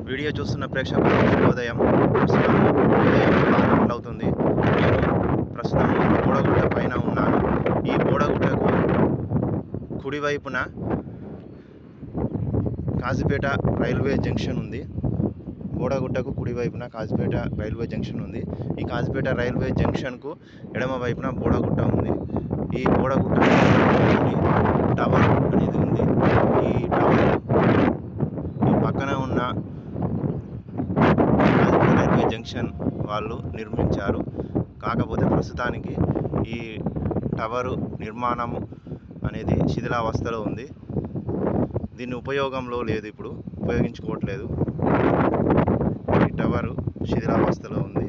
Video చూస్తున్న ప్రేక్షకులకు శుభోదయం. ప్రస్తుతం ఉదయం 6 గంటలవుతుంది. నేను ప్రస్తుతం బోడగుట్ట పైన ఉన్నాను. ఈ బోడగుట్టకు కుడివైపున కాజీపేట రైల్వే జంక్షన్ ఉంది. బోడగుట్టకు కుడివైపున కాజీపేట రైల్వే జంక్షన్ ఉంది. ఈ కాజీపేట రైల్వే జంక్షన్కు ఎడమ వైపున బోడగుట్ట ఉంది. ఈ బోడగుట్ట టవర్ అనేది ఉంది. ఈ టవర్ ఈ పక్కన ఉన్న కాజీపేట రైల్వే జంక్షన్ వాళ్ళు నిర్మించారు. కాకపోతే ప్రస్తుతానికి ఈ టవరు నిర్మాణం అనేది శిథిలావస్థలో ఉంది. దీన్ని ఉపయోగంలో లేదు, ఇప్పుడు ఉపయోగించుకోవట్లేదు. ఈ టవరు శిథిలావస్థలో ఉంది.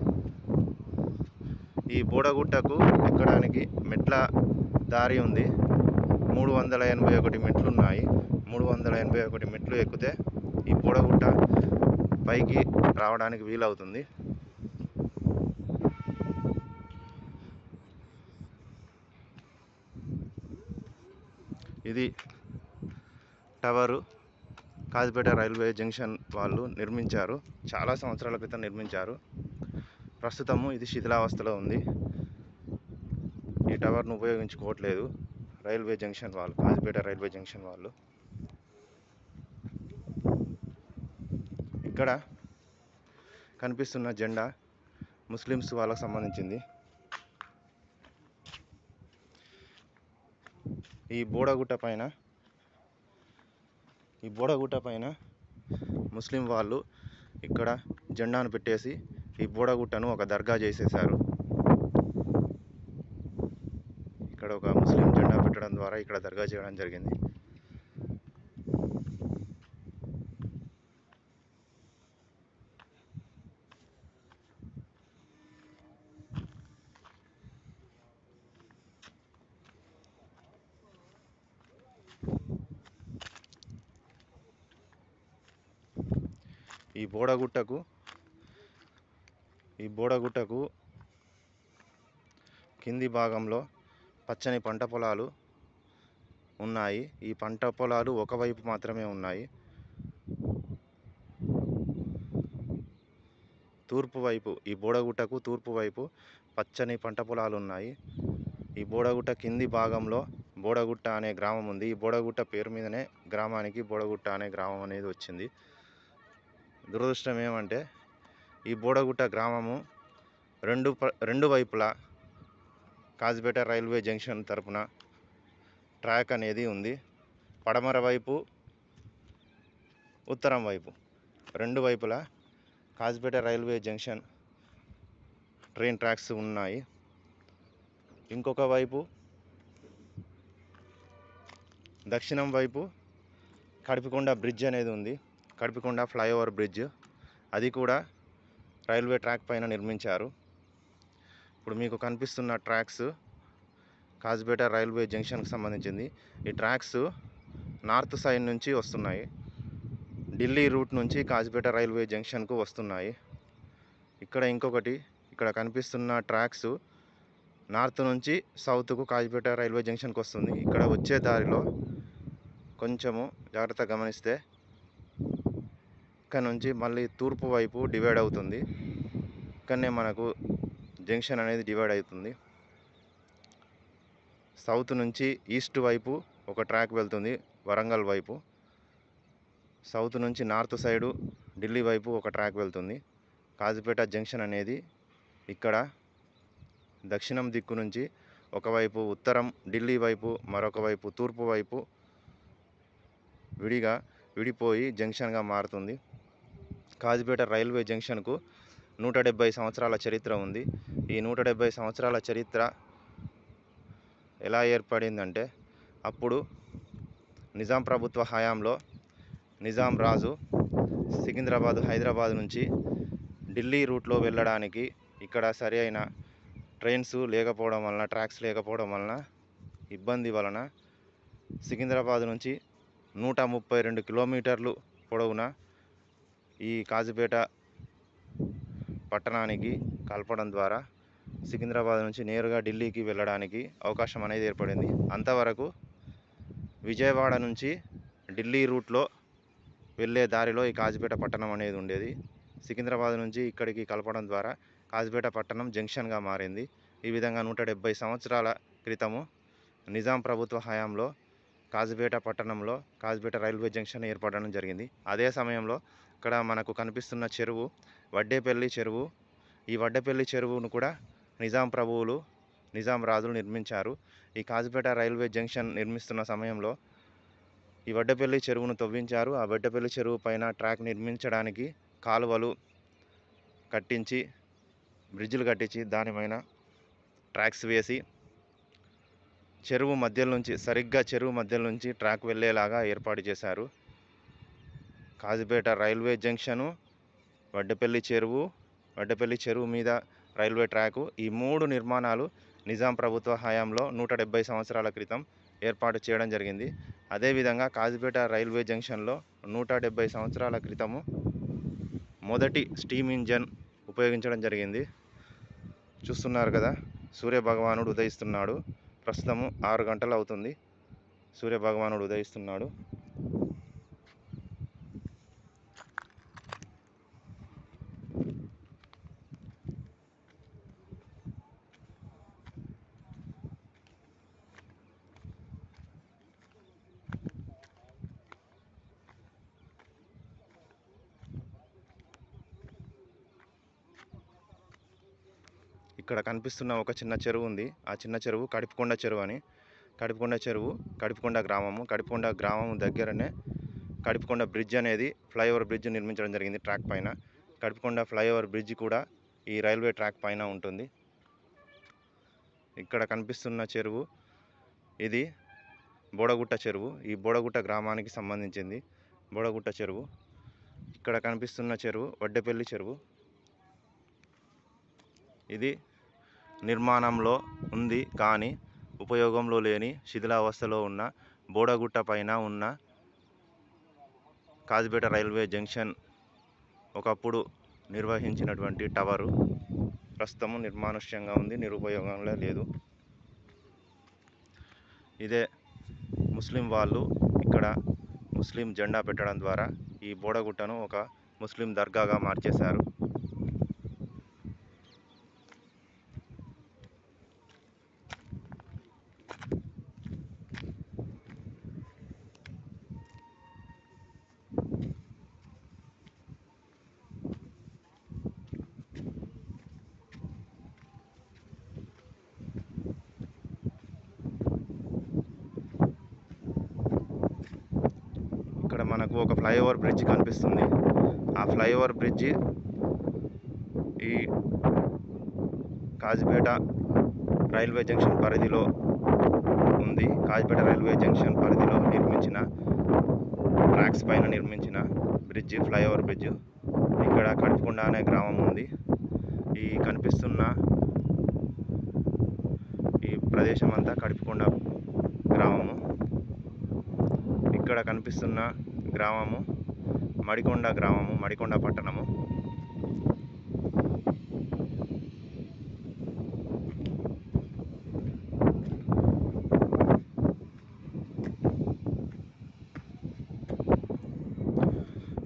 ఈ బోడగుట్టకు ఎక్కడానికి మెట్ల దారి ఉంది. 381 మెట్లు ఉన్నాయి. 381 మెట్లు ఎక్కితే ఈ బోడగుట్ట పైకి రావడానికి వీలవుతుంది. ఇది టవరు కాజీపేట రైల్వే జంక్షన్ వాళ్ళు నిర్మించారు. చాలా సంవత్సరాల క్రితం నిర్మించారు. ప్రస్తుతము ఇది శిథిలావస్థలో ఉంది. ఈ టవర్ను ఉపయోగించుకోవట్లేదు రైల్వే జంక్షన్ వాళ్ళు, కాజీపేట రైల్వే జంక్షన్ వాళ్ళు. ఇక్కడ కనిపిస్తున్న జెండా ముస్లిమ్స్ వాళ్ళకు సంబంధించింది. ఈ బోడగుట్ట పైన ముస్లిం వాళ్ళు ఇక్కడ జెండాను పెట్టేసి ఈ బోడగుట్టను ఒక దర్గా చేసేశారు. ఇక్కడ ఒక ముస్లిం జెండా పెట్టడం ద్వారా ఇక్కడ దర్గా చేయడం జరిగింది. ఈ బోడగుట్టకు కింది భాగంలో పచ్చని పంట పొలాలు ఉన్నాయి. ఈ పంట పొలాలు ఒకవైపు మాత్రమే ఉన్నాయి. ఈ బోడగుట్టకు తూర్పు వైపు పచ్చని పంట పొలాలు ఉన్నాయి. ఈ బోడగుట్ట కింది భాగంలో బోడగుట్ట అనే గ్రామం ఉంది. ఈ బోడగుట్ట పేరు మీదనే గ్రామానికి బోడగుట్ట అనే గ్రామం అనేది వచ్చింది. దురదృష్టం ఏమంటే ఈ బోడగుట్ట గ్రామము రెండు వైపులా కాజీపేట రైల్వే జంక్షన్ తరపున ట్రాక్ అనేది ఉంది. పడమర వైపు, ఉత్తరం వైపు రెండు వైపులా Kazipet railway junction train tracks ఉన్నాయి. ఇంకొక వైపు దక్షిణం వైపు కడిపికొండ బ్రిడ్జ్ అనేది ఉంది. కడిపికొండ ఫ్లైఓవర్ బ్రిడ్జ్, అది కూడా రైల్వే ట్రాక్ పైన నిర్మించారు. ఇప్పుడు మీకు కనిపిస్తున్న ట్రాక్స్ కాజీపేట రైల్వే జంక్షన్కి సంబంధించింది. ఈ ట్రాక్స్ నార్త్ సైడ్ నుంచి వస్తున్నాయి. ఢిల్లీ రూట్ నుంచి కాజీపేట రైల్వే జంక్షన్కు వస్తున్నాయి. ఇక్కడ కనిపిస్తున్న ట్రాక్స్ నార్త్ నుంచి సౌత్కు కాజీపేట రైల్వే జంక్షన్కి వస్తుంది. ఇక్కడ వచ్చే దారిలో కొంచెము జాగ్రత్తగా గమనిస్తే ఇక్కడ నుంచి మళ్ళీ తూర్పు వైపు డివైడ్ అవుతుంది. ఇక్కడనే మనకు జంక్షన్ అనేది డివైడ్ అవుతుంది. సౌత్ నుంచి ఈస్ట్ వైపు ఒక ట్రాక్ వెళ్తుంది, వరంగల్ వైపు. సౌత్ నుంచి నార్త్ సైడు ఢిల్లీ వైపు ఒక ట్రాక్ వెళ్తుంది. కాజీపేట జంక్షన్ అనేది ఇక్కడ దక్షిణం దిక్కు నుంచి ఒకవైపు ఉత్తరం ఢిల్లీ వైపు, మరొక వైపు తూర్పు వైపు విడిపోయి జంక్షన్గా మారుతుంది. కాజీపేట రైల్వే జంక్షన్కు 170 సంవత్సరాల చరిత్ర ఉంది. ఈ 170 సంవత్సరాల చరిత్ర ఎలా ఏర్పడిందంటే, అప్పుడు నిజాం ప్రభుత్వ హయాంలో నిజాం రాజు హైదరాబాద్ నుంచి ఢిల్లీ రూట్లో వెళ్ళడానికి ఇక్కడ సరి అయిన ట్రైన్స్ లేకపోవడం వలన, ట్రాక్స్ లేకపోవడం వలన, ఇబ్బంది వలన సికింద్రాబాద్ నుంచి 132 కిలోమీటర్లు పొడవున ఈ కాజీపేట పట్టణానికి కలపడం ద్వారా సికింద్రాబాద్ నుంచి నేరుగా ఢిల్లీకి వెళ్ళడానికి అవకాశం అనేది ఏర్పడింది. అంతవరకు విజయవాడ నుంచి ఢిల్లీ రూట్లో వెళ్ళే దారిలో ఈ కాజీపేట పట్టణం అనేది ఉండేది. సికింద్రాబాద్ నుంచి ఇక్కడికి కలపడం ద్వారా కాజీపేట పట్టణం జంక్షన్గా మారింది. ఈ విధంగా 170 సంవత్సరాల క్రితము నిజాం ప్రభుత్వ హయాంలో కాజీపేట పట్టణంలో కాజీపేట రైల్వే జంక్షన్ ఏర్పడడం జరిగింది. అదే సమయంలో ఇక్కడ మనకు కనిపిస్తున్న చెరువు వడ్డేపల్లి చెరువు. ఈ వడ్డేపల్లి చెరువును కూడా నిజాం రాజులు నిర్మించారు. ఈ కాజీపేట రైల్వే జంక్షన్ నిర్మిస్తున్న సమయంలో ఈ వడ్డేపల్లి చెరువును తవ్వించారు. ఆ వడ్డేపల్లి చెరువు పైన ట్రాక్ నిర్మించడానికి కాలువలు కట్టించి, బ్రిడ్జిలు కట్టించి దానిపైన ట్రాక్స్ వేసి సరిగ్గా చెరువు మధ్యలో నుంచి ట్రాక్ వెళ్ళేలాగా ఏర్పాటు చేశారు. కాజీపేట రైల్వే జంక్షను, వడ్డేపల్లి చెరువు మీద రైల్వే ట్రాకు, ఈ 3 నిర్మాణాలు నిజాం ప్రభుత్వ హయాంలో 170 సంవత్సరాల క్రితం ఏర్పాటు చేయడం జరిగింది. అదేవిధంగా కాజీపేట రైల్వే జంక్షన్లో 170 సంవత్సరాల క్రితము మొదటి స్టీమ్ ఇంజన్ ఉపయోగించడం జరిగింది. చూస్తున్నారు కదా, సూర్యభగవానుడు ఉదయిస్తున్నాడు. ప్రస్తుతము 6 గంటలు అవుతుంది. సూర్యభగవానుడు ఉదయిస్తున్నాడు. ఇక్కడ కనిపిస్తున్న ఒక చిన్న చెరువు ఉంది. ఆ చిన్న చెరువు కడిపికొండ చెరువు అని. కడిపికొండ గ్రామం దగ్గరనే కడిపికొండ బ్రిడ్జ్ అనేది ఫ్లైఓవర్ బ్రిడ్జ్ నిర్మించడం జరిగింది ట్రాక్ పైన. కడిపికొండ ఫ్లైఓవర్ బ్రిడ్జ్ కూడా ఈ రైల్వే ట్రాక్ పైన ఉంటుంది. ఇక్కడ కనిపిస్తున్న చెరువు ఇది బోడగుట్ట చెరువు. ఈ బోడగుట్ట గ్రామానికి సంబంధించింది బోడగుట్ట చెరువు. ఇక్కడ కనిపిస్తున్న చెరువు వడ్డేపల్లి చెరువు. ఇది నిర్మాణంలో ఉంది కానీ ఉపయోగంలో లేని శిథిలావస్థలో ఉన్న బోడగుట్ట పైన ఉన్న కాజీపేట రైల్వే జంక్షన్ ఒకప్పుడు నిర్వహించినటువంటి టవరు ప్రస్తుతం నిర్మానుష్యంగా ఉంది, నిరుపయోగంలో లేదు. ఇదే ముస్లిం వాళ్ళు ఇక్కడ ముస్లిం జెండా పెట్టడం ద్వారా ఈ బోడగుట్టను ఒక ముస్లిం దర్గాగా మార్చేశారు. ఇక్కడ మనకు ఒక ఫ్లైఓవర్ బ్రిడ్జ్ కనిపిస్తుంది. ఆ ఫ్లైఓవర్ బ్రిడ్జ్ ఈ కాజీపేట రైల్వే జంక్షన్ పరిధిలో ఉంది. కాజీపేట రైల్వే జంక్షన్ పరిధిలో నిర్మించిన ట్రాక్స్ పైన నిర్మించిన బ్రిడ్జ్, ఫ్లైఓవర్ బ్రిడ్జ్. ఇక్కడ కడిపికొండ అనే గ్రామం ఉంది. ఈ కనిపిస్తున్న ఈ ప్రదేశం అంతా కడిపికొండ గ్రామము. ఇక్కడ కనిపిస్తున్న గ్రామము మడికొండ పట్టణము.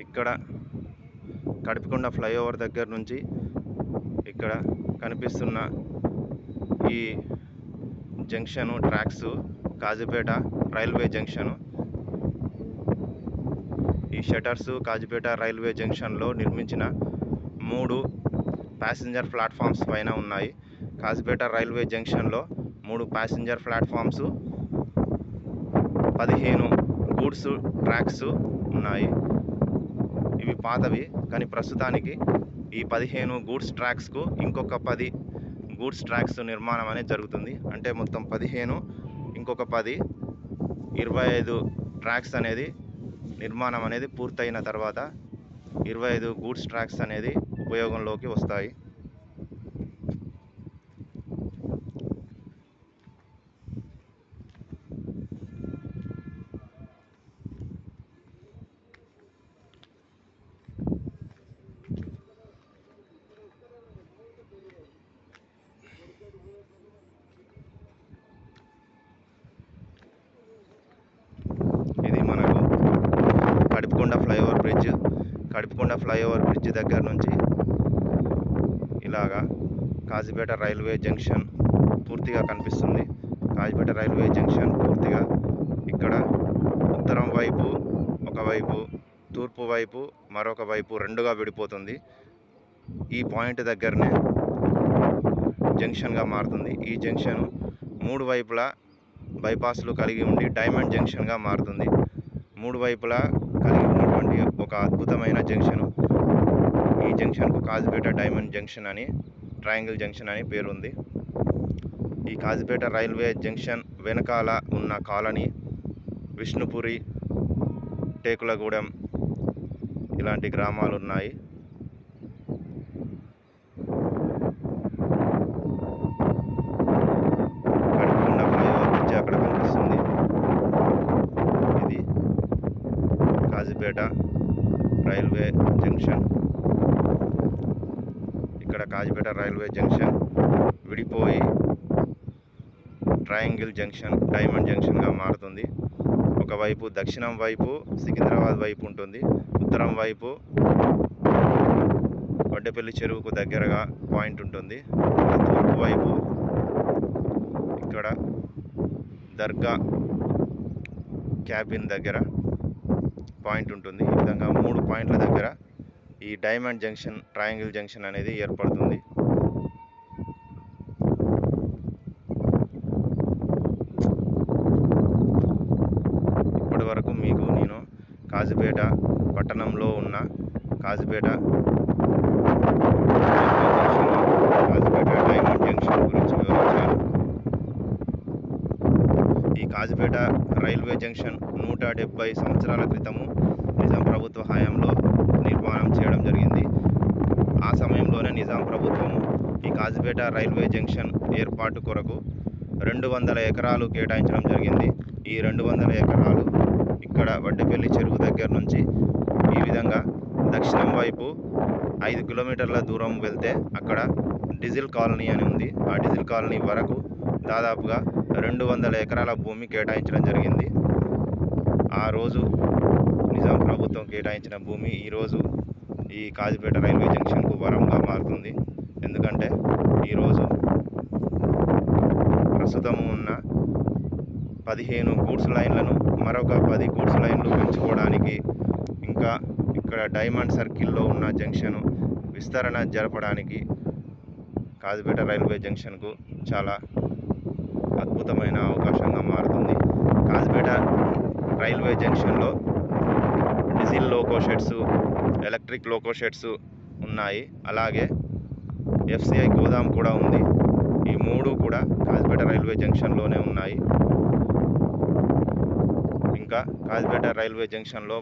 ఇక్కడ కడిపికొండ ఫ్లైఓవర్ దగ్గర నుంచి ఇక్కడ కనిపిస్తున్న ఈ junction tracks Kazipet railway junction. ఈ షటర్స్ కాజీపేట రైల్వే జంక్షన్లో నిర్మించిన 3 ప్యాసింజర్ ప్లాట్ఫామ్స్ పైన ఉన్నాయి. కాజీపేట రైల్వే జంక్షన్లో 3 ప్యాసింజర్ ప్లాట్ఫామ్స్, 15 గూడ్స్ ట్రాక్స్ ఉన్నాయి. ఇవి పాతవి కానీ ప్రస్తుతానికి ఈ 15 గూడ్స్ ట్రాక్స్కు ఇంకొక 10 గూడ్స్ ట్రాక్స్ నిర్మాణం అనేది జరుగుతుంది. అంటే మొత్తం 15, ఇంకొక 10, 25 ట్రాక్స్ అనేది నిర్మాణం అనేది పూర్తయిన తర్వాత 25 గూడ్స్ ట్రాక్స్ అనేది ఉపయోగంలోకి వస్తాయి. ఇది మనకు Kadipikonda flyover bridge. Flyover bridge దగ్గర నుంచి ఇలాగా కాజీపేట రైల్వే జంక్షన్ పూర్తిగా కనిపిస్తుంది. కాజీపేట రైల్వే జంక్షన్ పూర్తిగా ఇక్కడ ఉత్తరం వైపు ఒకవైపు, తూర్పు వైపు మరొక వైపు రెండుగా విడిపోతుంది. ఈ పాయింట్ దగ్గరనే జంక్షన్గా మారుతుంది. ఈ జంక్షన్ 3 వైపులా బైపాస్లు కలిగి ఉండి డైమండ్ జంక్షన్గా మారుతుంది. 3 వైపులా కలిగి ఉన్నటువంటి ఒక అద్భుతమైన జంక్షన్. ఈ జంక్షన్కు కాజీపేట డైమండ్ జంక్షన్ అని, ట్రయాంగిల్ జంక్షన్ అని పేరుంది. ఈ కాజీపేట రైల్వే జంక్షన్ వెనకాల ఉన్న కాలనీ విష్ణుపురి, టేకులగూడెం ఇలాంటి గ్రామాలు ఉన్నాయి. కడపకొండ ఫ్లైఓవర్ బ్రిడ్జ్ అక్కడ కనిపిస్తుంది. ఇది కాజీపేట రైల్వే జంక్షన్. ఇక్కడ కాజీపేట రైల్వే జంక్షన్ విడిపోయి ట్రయాంగిల్ జంక్షన్, డైమండ్ జంక్షన్గా మారుతుంది. ఒకవైపు దక్షిణం వైపు సికింద్రాబాద్ వైపు ఉంటుంది, ఉత్తరం వైపు వడ్డేపల్లి చెరువుకు దగ్గరగా పాయింట్ ఉంటుంది. తూర్పు వైపు ఇక్కడ దర్గా క్యాబిన్ దగ్గర పాయింట్ ఉంటుంది. ఈ విధంగా 3 పాయింట్ల దగ్గర ఈ డైమండ్ జంక్షన్, ట్రయాంగిల్ జంక్షన్ అనేది ఏర్పడుతుంది. ఇప్పటి వరకు మీకు నేను కాజీపేట పట్టణంలో ఉన్న కాజీపేట డైమండ్ జంక్షన్ గురించి వివరించాను. ఈ కాజీపేట రైల్వే జంక్షన్ 170 సంవత్సరాల క్రితము నిజాం ప్రభుత్వ హయాంలో నిర్మాణం చేయడం జరిగింది. ఆ సమయంలోనే నిజాం ప్రభుత్వము ఈ కాజీపేట రైల్వే జంక్షన్ ఏర్పాటు కొరకు 200 ఎకరాలు కేటాయించడం జరిగింది. ఈ 200 ఎకరాలు ఇక్కడ వడ్డేపల్లి చెరువు దగ్గర నుంచి ఈ విధంగా దక్షిణం వైపు 5 కిలోమీటర్ల దూరం వెళ్తే అక్కడ డీజిల్ కాలనీ అని ఉంది. ఆ డీజిల్ కాలనీ వరకు దాదాపుగా 200 ఎకరాల భూమి కేటాయించడం జరిగింది. ఆ రోజు నిజాం ప్రభుత్వం కేటాయించిన భూమి ఈరోజు ఈ కాజీపేట రైల్వే జంక్షన్కు వరంగా మారుతుంది. ఎందుకంటే ఈరోజు ప్రస్తుతం ఉన్న 15 గూడ్స్ లైన్లను మరొక 10 గూడ్స్ లైన్లు పెంచుకోవడానికి, ఇంకా ఇక్కడ డైమండ్ సర్కిల్లో ఉన్న జంక్షన్ విస్తరణ జరపడానికి కాజీపేట రైల్వే జంక్షన్కు చాలా అద్భుతమైన అవకాశంగా మారుతుంది. కాజీపేట రైల్వే జంక్షన్లో diesel loco sheds, electric loco sheds ఉన్నాయి. అలాగే ఎఫ్సిఐ గోదాం కూడా ఉంది. ఈ 3 కూడా కాజీపేట రైల్వే జంక్షన్లోనే ఉన్నాయి. ఇంకా కాజీపేట రైల్వే జంక్షన్లో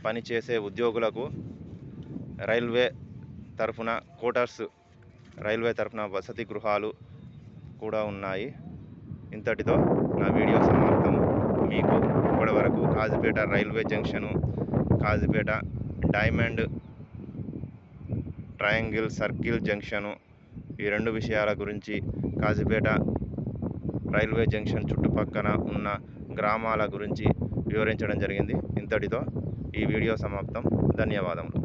పనిచేసే ఉద్యోగులకు రైల్వే తరఫున క్వార్టర్స్, రైల్వే తరఫున వసతి గృహాలు కూడా ఉన్నాయి. ఇంతటితో నా వీడియో సమాప్తం. మీకు ఇప్పటివరకు Kazipet railway junction, Kazipet diamond triangle circle junction, ఈ 2 విషయాల గురించి, కాజీపేట రైల్వే జంక్షన్ చుట్టుపక్కల ఉన్న గ్రామాల గురించి వివరించడం జరిగింది. ఇంతటితో ఈ వీడియో సమాప్తం. ధన్యవాదములు.